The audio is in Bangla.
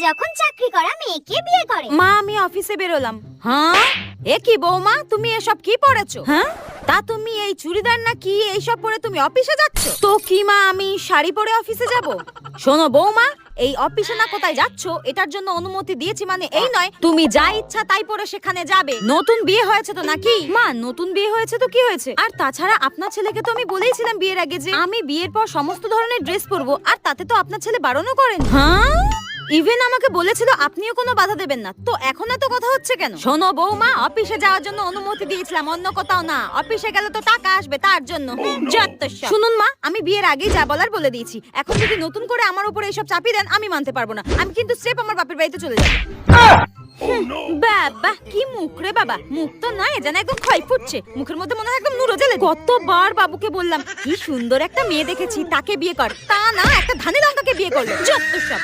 যখন চাকরি করা মেয়েকে বিয়ে করে। মা আমি অফিসে বেরোলাম। হ্যাঁ এ কি বৌমা, তুমি এসব কি পরেছো? হ্যাঁ তা তুমি এই চুড়িদার না কি এইসব পরে তুমি অফিসে যাচ্ছ? তো কি মা আমি শাড়ি পরে অফিসে যাব? শোনো বৌমা, এই অফিসে না কোথায় যাচ্ছ এটার জন্য অনুমতি দিয়েছি মানে এই নয় তুমি যা ইচ্ছা তাই পরে সেখানে যাবে। নতুন বিয়ে হয়েছে তো নাকি? মা নতুন বিয়ে হয়েছে তো কি হয়েছে? আর তাছাড়া আপনার ছেলেকে তো আমি বলেইছিলাম বিয়ের আগে যে আমি বিয়ের পর সমস্ত ধরনের ড্রেস পরবো, আর তাতে তো আপনার ছেলে বারণও করেন। হ্যাঁ ইভেন আমাকে বলেছিল আপনিও কোনো বাধা দেবেন না, তো এখন এত কথা হচ্ছে কেন? শোনো বৌমা, অফিসে যাওয়ার জন্য অনুমতি দিয়েছিলাম, অন্য কোথাও না। অফিসে গেলে তো টাকা আসবে তার জন্য। শুনুন মা, আমি বিয়ের আগেই যা বলার বলে দিয়েছি। এখন যদি নতুন করে আমার উপরে এইসব চাপিয়ে দেন আমি মানতে পারবো না। আমি কিন্তু স্রেফ আমার বাপের বাড়িতে চলে যাবো। বাবা কি মুখ রে বাবা, মুখ তো নয় যেন একদম ক্ষয় ফুটছে, মুখের মধ্যে মনে হয় একদম নুরো জ্বলে। কতবার বাবুকে বললাম কি সুন্দর একটা মেয়ে দেখেছি তাকে বিয়ে কর, তা না একটা ধানি লঙ্কাকে বিয়ে করলো। যত সব।